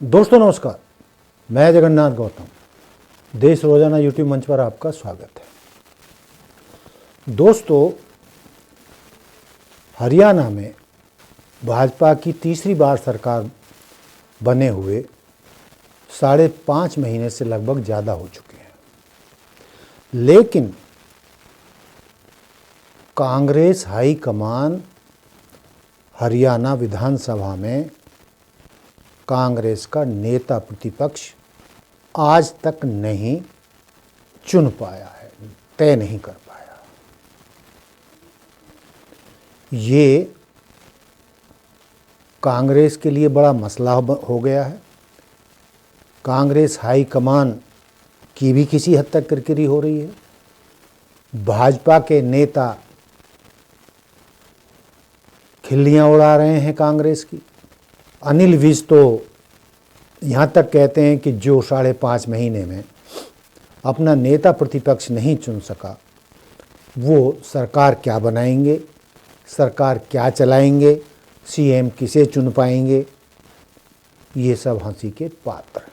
दोस्तों नमस्कार, मैं जगन्नाथ गौतम देश रोजाना यूट्यूब मंच पर आपका स्वागत है। दोस्तों, हरियाणा में भाजपा की तीसरी बार सरकार बने हुए 5.5 महीने से लगभग ज़्यादा हो चुके हैं, लेकिन कांग्रेस हाईकमान हरियाणा विधानसभा में कांग्रेस का नेता प्रतिपक्ष आज तक नहीं चुन पाया है, तय नहीं कर पाया। ये कांग्रेस के लिए बड़ा मसला हो गया है। कांग्रेस हाईकमान की भी किसी हद तक किरकिरी हो रही है। भाजपा के नेता खिल्लियां उड़ा रहे हैं कांग्रेस की। अनिल विज तो यहाँ तक कहते हैं कि जो 5.5 महीने में अपना नेता प्रतिपक्ष नहीं चुन सका, वो सरकार क्या बनाएंगे, सरकार क्या चलाएंगे, सीएम किसे चुन पाएंगे, ये सब हंसी के पात्र हैं।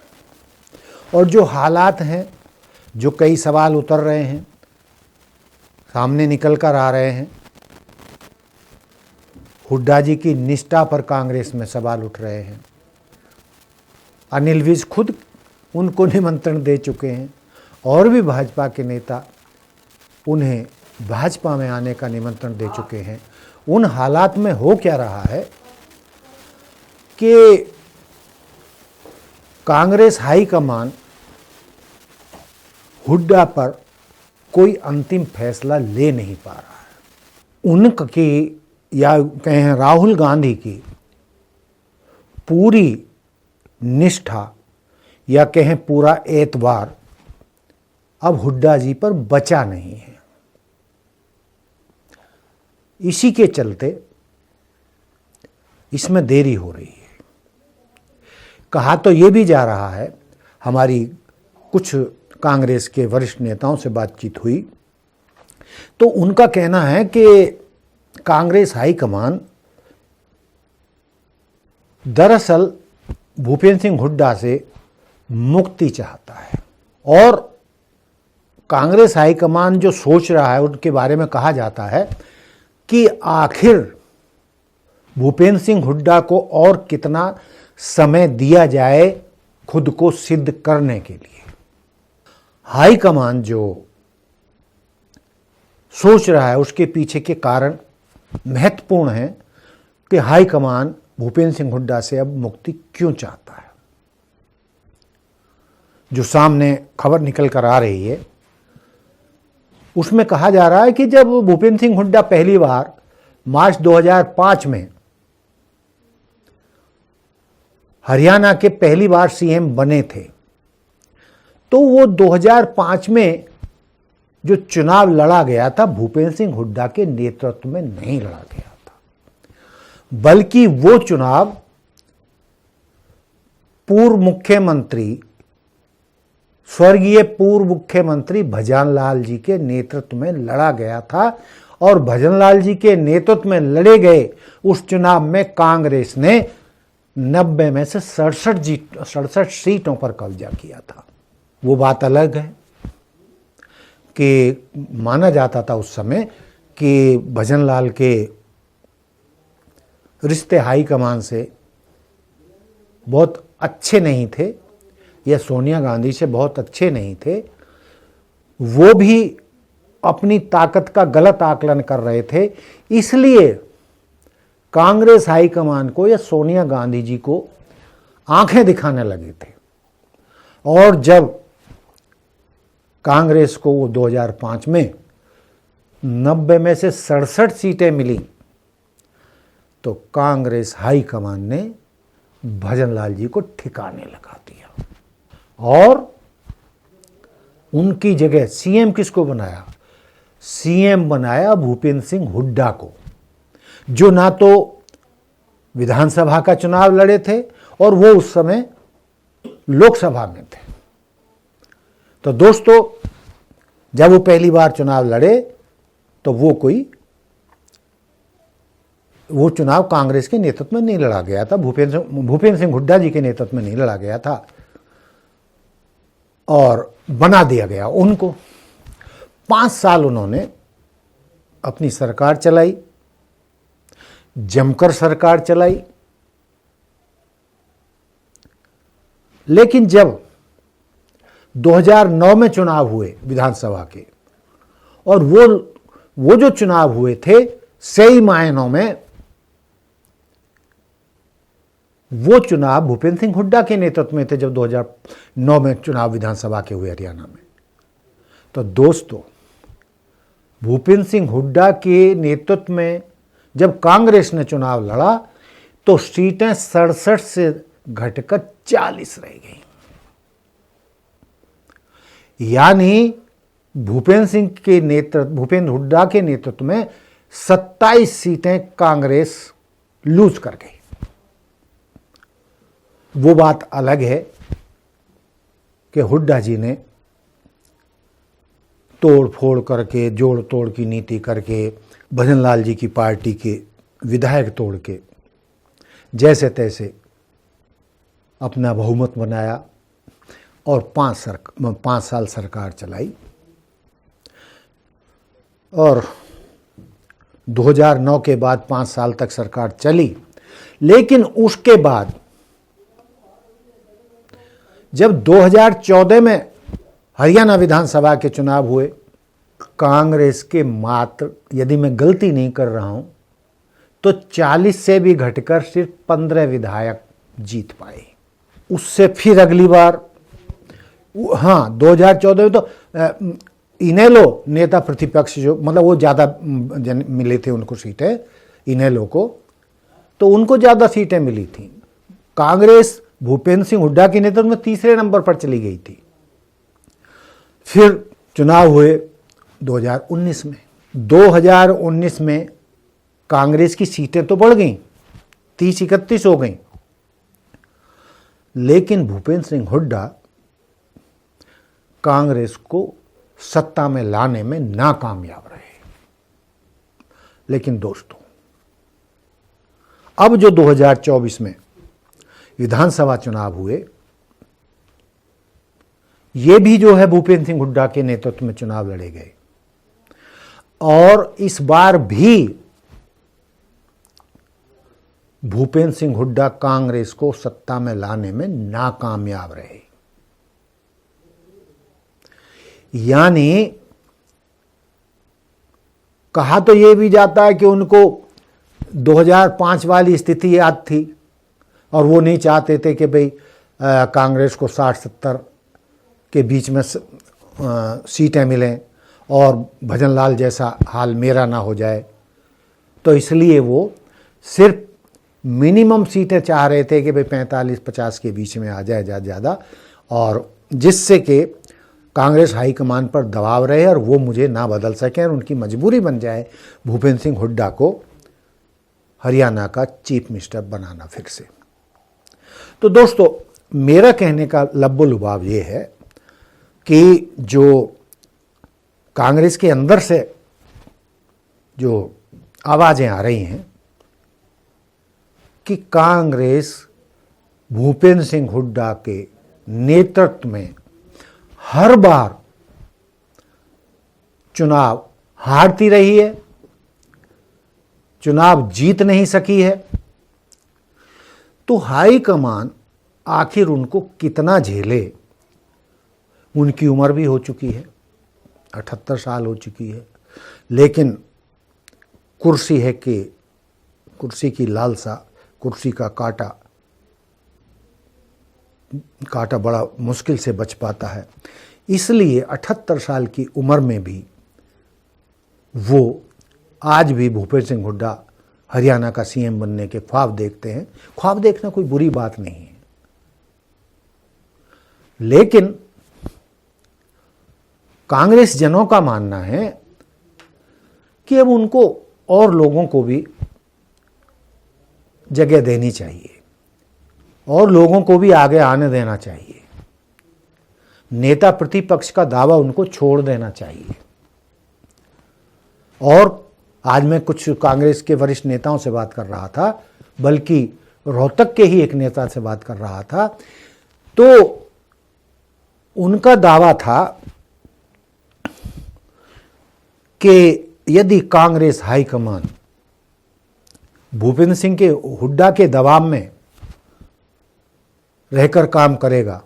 और जो हालात हैं, जो कई सवाल उतर रहे हैं, सामने निकल कर आ रहे हैं। हुड्डा जी की निष्ठा पर कांग्रेस में सवाल उठ रहे हैं। अनिल विज खुद उनको निमंत्रण दे चुके हैं और भी भाजपा के नेता उन्हें भाजपा में आने का निमंत्रण दे चुके हैं। उन हालात में हो क्या रहा है कि कांग्रेस हाईकमान हुड्डा पर कोई अंतिम फैसला ले नहीं पा रहा है। उनकी या कहें राहुल गांधी की पूरी निष्ठा या कहें पूरा एतबार अब हुड्डा जी पर बचा नहीं है। इसी के चलते इसमें देरी हो रही है। कहा तो ये भी जा रहा है, हमारी कुछ कांग्रेस के वरिष्ठ नेताओं से बातचीत हुई तो उनका कहना है कि कांग्रेस हाईकमान दरअसल भूपेंद्र सिंह हुड्डा से मुक्ति चाहता है और कांग्रेस हाईकमान जो सोच रहा है उनके बारे में कहा जाता है कि आखिर भूपेंद्र सिंह हुड्डा को और कितना समय दिया जाए खुद को सिद्ध करने के लिए। हाईकमान जो सोच रहा है उसके पीछे के कारण महत्वपूर्ण है कि हाईकमान भूपेंद्र सिंह हुड्डा से अब मुक्ति क्यों चाहता है। जो सामने खबर निकल कर आ रही है उसमें कहा जा रहा है कि जब भूपेंद्र सिंह हुड्डा पहली बार मार्च 2005 में हरियाणा के पहली बार सीएम बने थे तो वो 2005 में जो चुनाव लड़ा गया था भूपेंद्र सिंह हुड्डा के नेतृत्व में नहीं लड़ा गया था, बल्कि वो चुनाव स्वर्गीय पूर्व मुख्यमंत्री भजनलाल जी के नेतृत्व में लड़ा गया था। और भजनलाल जी के नेतृत्व में लड़े गए उस चुनाव में कांग्रेस ने 90 में से 67 सीटों पर कब्जा किया था। वो बात अलग है कि माना जाता था उस समय कि भजनलाल के रिश्ते हाईकमान से बहुत अच्छे नहीं थे या सोनिया गांधी से बहुत अच्छे नहीं थे। वो भी अपनी ताकत का गलत आकलन कर रहे थे, इसलिए कांग्रेस हाईकमान को या सोनिया गांधी जी को आंखें दिखाने लगे थे। और जब कांग्रेस को वो 2005 में 90 में से 67 सीटें मिली तो कांग्रेस हाईकमान ने भजनलाल जी को ठिकाने लगा दिया और उनकी जगह सीएम किसको बनाया? सीएम बनाया भूपेंद्र सिंह हुड्डा को, जो ना तो विधानसभा का चुनाव लड़े थे और वो उस समय लोकसभा में थे। तो दोस्तों, जब वो पहली बार चुनाव लड़े तो वो कोई वो चुनाव कांग्रेस के नेतृत्व में नहीं लड़ा गया था, भूपेंद्र सिंह हुड्डा जी के नेतृत्व में नहीं लड़ा गया था और बना दिया गया उनको। 5 साल उन्होंने अपनी सरकार चलाई, जमकर सरकार चलाई। लेकिन जब 2009 में चुनाव हुए विधानसभा के, और वो जो चुनाव हुए थे सही मायनों में वो चुनाव भूपेंद्र सिंह हुड्डा के नेतृत्व में थे जब 2009 में चुनाव विधानसभा के हुए हरियाणा में। तो दोस्तों, भूपेंद्र सिंह हुड्डा के नेतृत्व में जब कांग्रेस ने चुनाव लड़ा तो सीटें 67 से घटकर 40 रह गई। यानी भूपेंद्र हुड्डा के नेतृत्व में 27 सीटें कांग्रेस लूज कर गई। वो बात अलग है कि हुड्डा जी ने तोड़ फोड़ करके, जोड़ तोड़ की नीति करके, भजन लाल जी की पार्टी के विधायक तोड़ के जैसे तैसे अपना बहुमत बनाया और 5 साल सरकार चलाई। और 2009 के बाद 5 साल तक सरकार चली। लेकिन उसके बाद जब 2014 में हरियाणा विधानसभा के चुनाव हुए, कांग्रेस के मात्र, यदि मैं गलती नहीं कर रहा हूं तो 40 से भी घटकर सिर्फ 15 विधायक जीत पाए। उससे फिर अगली बार, हाँ 2014 में तो इनेलो नेता प्रतिपक्ष जो, मतलब वो ज़्यादा मिले थे उनको सीटें, इनेलो को, तो उनको ज़्यादा सीटें मिली थी। कांग्रेस भूपेंद्र सिंह हुड्डा के नेतृत्व में तीसरे नंबर पर चली गई थी। फिर चुनाव हुए 2019 में। 2019 में कांग्रेस की सीटें तो बढ़ गईं, 30-31 हो गईं, लेकिन भूपेंद्र सिंह हुड्डा कांग्रेस को सत्ता में लाने में नाकामयाब रहे। लेकिन दोस्तों, अब जो 2024 में विधानसभा चुनाव हुए, ये भी जो है भूपेंद्र सिंह हुड्डा के नेतृत्व में चुनाव लड़े गए और इस बार भी भूपेंद्र सिंह हुड्डा कांग्रेस को सत्ता में लाने में नाकामयाब रहे। यानी कहा तो यह भी जाता है कि उनको 2005 वाली स्थिति याद थी और वो नहीं चाहते थे कि भाई कांग्रेस को 60-70 के बीच में सीटें मिलें और भजन लाल जैसा हाल मेरा ना हो जाए। तो इसलिए वो सिर्फ मिनिमम सीटें चाह रहे थे कि भाई 45-50 के बीच में आ जाए ज़्यादा, और जिससे कि कांग्रेस हाईकमान पर दबाव रहे और वो मुझे ना बदल सकें और उनकी मजबूरी बन जाए भूपेंद्र सिंह हुड्डा को हरियाणा का चीफ मिनिस्टर बनाना फिर से। तो दोस्तों, मेरा कहने का लब्बो लुभाव ये है कि जो कांग्रेस के अंदर से जो आवाज़ें आ रही हैं कि कांग्रेस भूपेंद्र सिंह हुड्डा के नेतृत्व में हर बार चुनाव हारती रही है, चुनाव जीत नहीं सकी है, तो हाईकमान आखिर उनको कितना झेले। उनकी उम्र भी हो चुकी है, 78 साल हो चुकी है, लेकिन कुर्सी है कि कुर्सी की लालसा, कुर्सी का कांटा बड़ा मुश्किल से बच पाता है। इसलिए 78 साल की उम्र में भी वो आज भी भूपेंद्र सिंह हुड्डा हरियाणा का सीएम बनने के ख्वाब देखते हैं। ख्वाब देखना कोई बुरी बात नहीं है, लेकिन कांग्रेस जनों का मानना है कि अब उनको और लोगों को भी जगह देनी चाहिए और लोगों को भी आगे आने देना चाहिए। नेता प्रतिपक्ष का दावा उनको छोड़ देना चाहिए और आज मैं कुछ कांग्रेस के वरिष्ठ नेताओं से बात कर रहा था, बल्कि रोहतक के ही एक नेता से बात कर रहा था, तो उनका दावा था कि यदि कांग्रेस हाईकमान भूपेंद्र सिंह के हुड्डा के दबाव में रहकर काम करेगा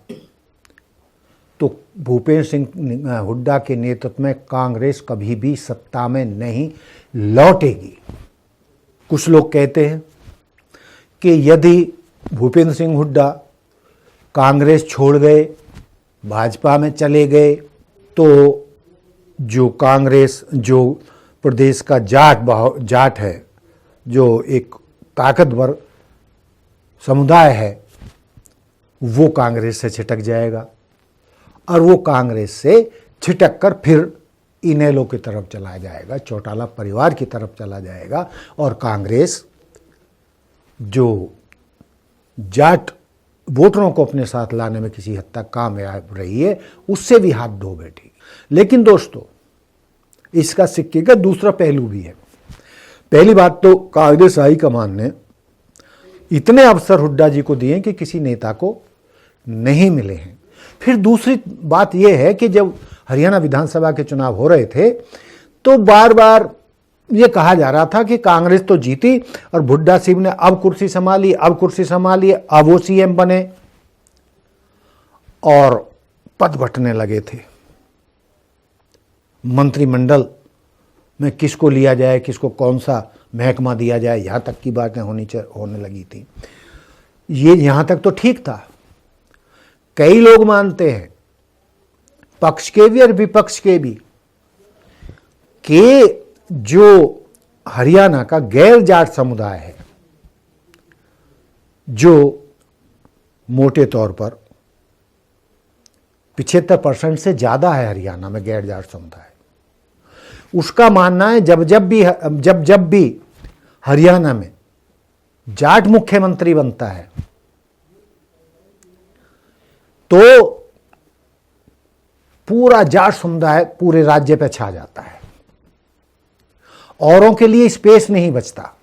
तो भूपेंद्र सिंह हुड्डा के नेतृत्व में कांग्रेस कभी भी सत्ता में नहीं लौटेगी। कुछ लोग कहते हैं कि यदि भूपेंद्र सिंह हुड्डा कांग्रेस छोड़ गए, भाजपा में चले गए, तो जो कांग्रेस, जो प्रदेश का जाट है, जो एक ताकतवर समुदाय है, वो कांग्रेस से छिटक जाएगा और वो कांग्रेस से छिटक कर फिर इनेलो की तरफ चला जाएगा, चौटाला परिवार की तरफ चला जाएगा और कांग्रेस जो जाट वोटरों को अपने साथ लाने में किसी हद तक कामयाब रही है, उससे भी हाथ धो बैठेगी। लेकिन दोस्तों, इसका सिक्के का दूसरा पहलू भी है। पहली बात तो कांग्रेस हाईकमान ने इतने अवसर हुड्डा जी को दिए कि किसी नेता को नहीं मिले हैं। फिर दूसरी बात यह है कि जब हरियाणा विधानसभा के चुनाव हो रहे थे तो बार बार ये कहा जा रहा था कि कांग्रेस तो जीती और हुड्डा सिंह ने अब कुर्सी संभाली, अब वो सीएम बने और पद बंटने लगे थे। मंत्रिमंडल में किसको लिया जाए, किसको कौन सा महकमा दिया जाए, यहां तक की बातें होने लगी थी। ये यहां तक तो ठीक था। कई लोग मानते हैं, पक्ष के भी और विपक्ष के भी, कि जो हरियाणा का गैर जाट समुदाय है, जो मोटे तौर पर 75% से ज्यादा है हरियाणा में गैर जाट समुदाय, उसका मानना है जब भी हरियाणा में जाट मुख्यमंत्री बनता है तो पूरा जाट समुदाय पूरे राज्य पे छा जाता है, औरों के लिए स्पेस नहीं बचता।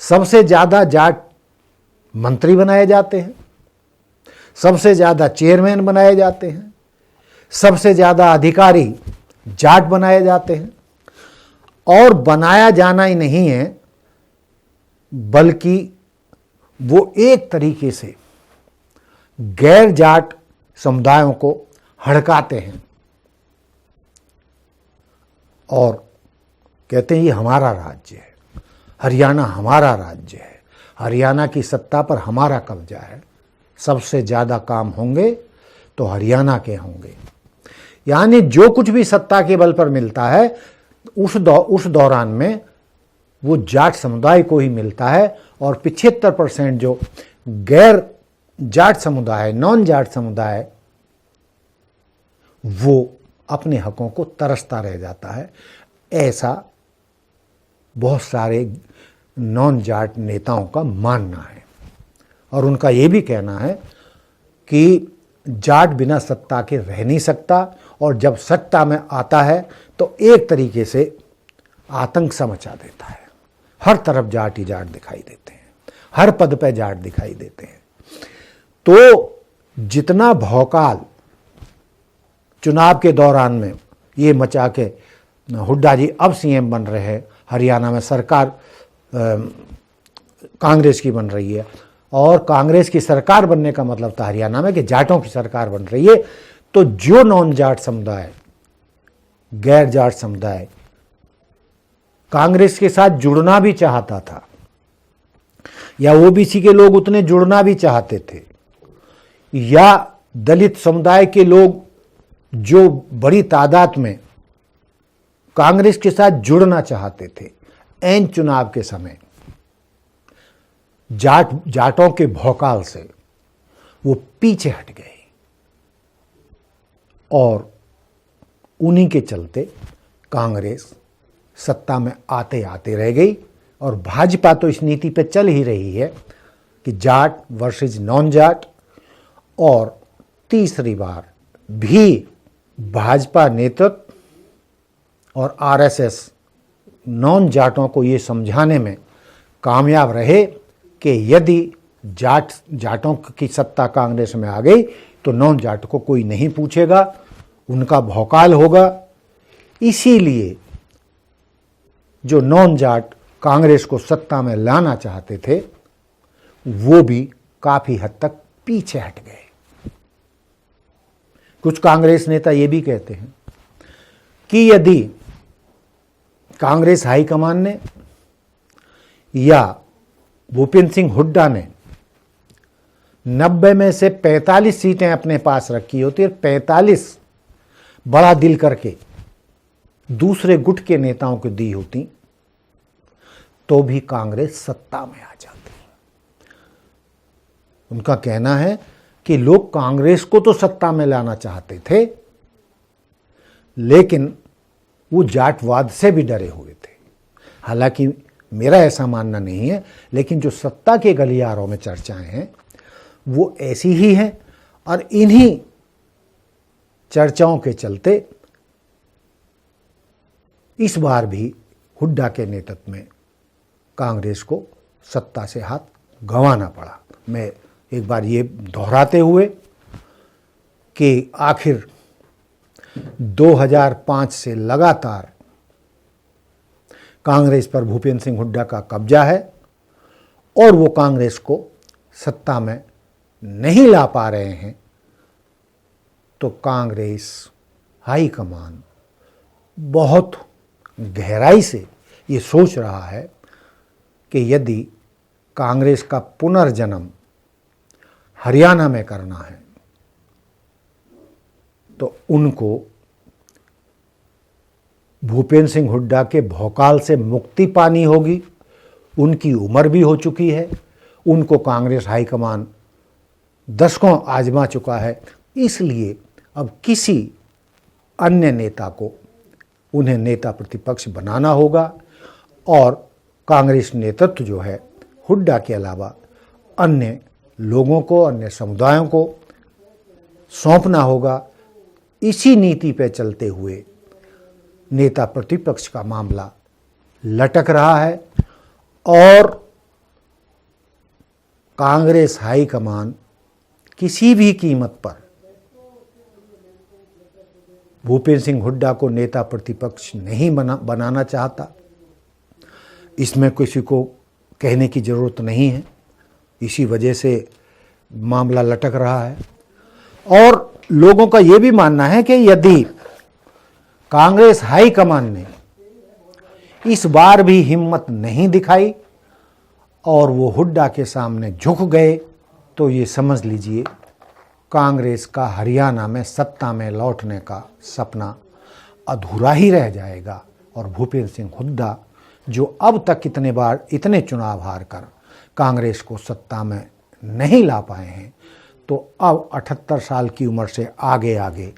सबसे ज्यादा जाट मंत्री बनाए जाते हैं, सबसे ज्यादा चेयरमैन बनाए जाते हैं, सबसे ज्यादा अधिकारी जाट बनाए जाते हैं। और बनाया जाना ही नहीं है, बल्कि वो एक तरीके से गैर जाट समुदायों को हड़काते हैं और कहते हैं ये हमारा राज्य है, हरियाणा हमारा राज्य है, हरियाणा की सत्ता पर हमारा कब्जा है, सबसे ज़्यादा काम होंगे तो हरियाणा के होंगे। यानी जो कुछ भी सत्ता के बल पर मिलता है उस दौरान में वो जाट समुदाय को ही मिलता है और 75% जो गैर जाट समुदाय, नॉन जाट समुदाय, वो अपने हकों को तरसता रह जाता है। ऐसा बहुत सारे नॉन जाट नेताओं का मानना है और उनका ये भी कहना है कि जाट बिना सत्ता के रह नहीं सकता और जब सत्ता में आता है तो एक तरीके से आतंक सा मचा देता है। हर तरफ जाट ही जाट दिखाई देते हैं, हर पद पे जाट दिखाई देते हैं। तो जितना भौकाल चुनाव के दौरान में ये मचा के हुड्डा जी अब सीएम बन रहे हैं, हरियाणा में सरकार कांग्रेस की बन रही है और कांग्रेस की सरकार बनने का मतलब था हरियाणा में कि जाटों की सरकार बन रही है। तो जो नॉन जाट समुदाय, गैर जाट समुदाय कांग्रेस के साथ जुड़ना भी चाहता था या ओबीसी के लोग उतने जुड़ना भी चाहते थे या दलित समुदाय के लोग जो बड़ी तादाद में कांग्रेस के साथ जुड़ना चाहते थे, ऐन चुनाव के समय जाटों के भौकाल से वो पीछे हट गए और उन्हीं के चलते कांग्रेस सत्ता में आते आते रह गई और भाजपा तो इस नीति पे चल ही रही है कि जाट वर्सेस नॉन जाट। और तीसरी बार भी भाजपा नेतृत्व और आरएसएस नॉन जाटों को ये समझाने में कामयाब रहे कि यदि जाटों की सत्ता कांग्रेस में आ गई तो नॉन जाट को कोई नहीं पूछेगा, उनका भौकाल होगा। इसीलिए जो नॉन जाट कांग्रेस को सत्ता में लाना चाहते थे वो भी काफी हद तक पीछे हट गए। कुछ कांग्रेस नेता ये भी कहते हैं कि यदि कांग्रेस हाईकमान ने या भूपेंद्र सिंह हुड्डा ने 90 में से 45 सीटें अपने पास रखी होती और 45 बड़ा दिल करके दूसरे गुट के नेताओं को दी होती तो भी कांग्रेस सत्ता में आ जाती। उनका कहना है कि लोग कांग्रेस को तो सत्ता में लाना चाहते थे, लेकिन वो जाटवाद से भी डरे हुए थे। हालांकि मेरा ऐसा मानना नहीं है, लेकिन जो सत्ता के गलियारों में चर्चाएं हैं वो ऐसी ही हैं और इन्हीं चर्चाओं के चलते इस बार भी हुड्डा के नेतृत्व में कांग्रेस को सत्ता से हाथ गंवाना पड़ा। मैं एक बार ये दोहराते हुए कि आखिर 2005 से लगातार कांग्रेस पर भूपेंद्र सिंह हुड्डा का कब्जा है और वो कांग्रेस को सत्ता में नहीं ला पा रहे हैं, तो कांग्रेस हाईकमान बहुत गहराई से ये सोच रहा है कि यदि कांग्रेस का पुनर्जन्म हरियाणा में करना है तो उनको भूपेंद्र सिंह हुड्डा के भौकाल से मुक्ति पानी होगी। उनकी उम्र भी हो चुकी है, उनको कांग्रेस हाईकमान दशकों आजमा चुका है। इसलिए अब किसी अन्य नेता को उन्हें नेता प्रतिपक्ष बनाना होगा और कांग्रेस नेतृत्व जो है हुड्डा के अलावा अन्य लोगों को, अन्य समुदायों को सौंपना होगा। इसी नीति पे चलते हुए नेता प्रतिपक्ष का मामला लटक रहा है और कांग्रेस हाईकमान किसी भी कीमत पर भूपेंद्र सिंह हुड्डा को नेता प्रतिपक्ष नहीं बनाना चाहता। इसमें किसी को कहने की ज़रूरत नहीं है, इसी वजह से मामला लटक रहा है। और लोगों का ये भी मानना है कि यदि कांग्रेस हाईकमान ने इस बार भी हिम्मत नहीं दिखाई और वो हुड्डा के सामने झुक गए तो ये समझ लीजिए कांग्रेस का हरियाणा में सत्ता में लौटने का सपना अधूरा ही रह जाएगा और भूपेंद्र सिंह हुड्डा जो अब तक इतने चुनाव हार कर कांग्रेस को सत्ता में नहीं ला पाए हैं, तो अब 78 साल की उम्र से आगे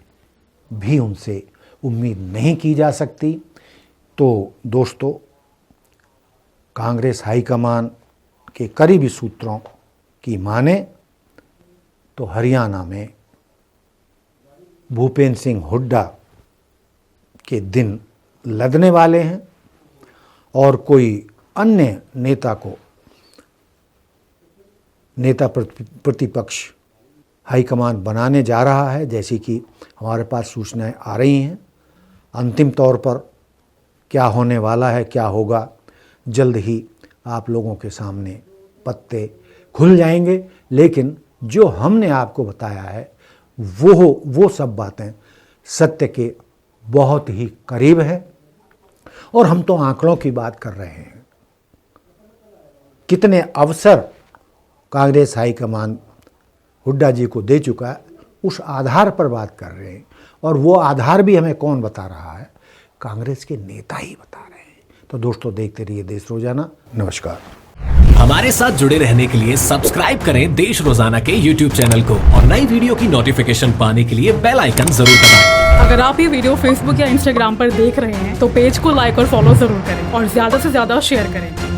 भी उनसे उम्मीद नहीं की जा सकती। तो दोस्तों, कांग्रेस हाईकमान के करीबी सूत्रों की माने तो हरियाणा में भूपेंद्र सिंह हुड्डा के दिन लदने वाले हैं और कोई अन्य नेता को नेता प्रतिपक्ष हाईकमान बनाने जा रहा है, जैसी कि हमारे पास सूचनाएं आ रही हैं। अंतिम तौर पर क्या होने वाला है, क्या होगा, जल्द ही आप लोगों के सामने पत्ते खुल जाएंगे। लेकिन जो हमने आपको बताया है वो सब बातें सत्य के बहुत ही करीब है और हम तो आंकड़ों की बात कर रहे हैं। कितने अवसर कांग्रेस हाईकमान हुड्डा जी को दे चुका है, उस आधार पर बात कर रहे हैं और वो आधार भी हमें कौन बता रहा है? कांग्रेस के नेता ही बता रहे हैं। तो दोस्तों, देखते रहिए देश रोजाना। नमस्कार। हमारे साथ जुड़े रहने के लिए सब्सक्राइब करें देश रोजाना के YouTube चैनल को और नई वीडियो की नोटिफिकेशन पाने के लिए बेल आइकन जरूर दबाएं। अगर आप ये वीडियो Facebook या Instagram पर देख रहे हैं तो पेज को लाइक और फॉलो जरूर करें और ज्यादा से ज्यादा शेयर करें।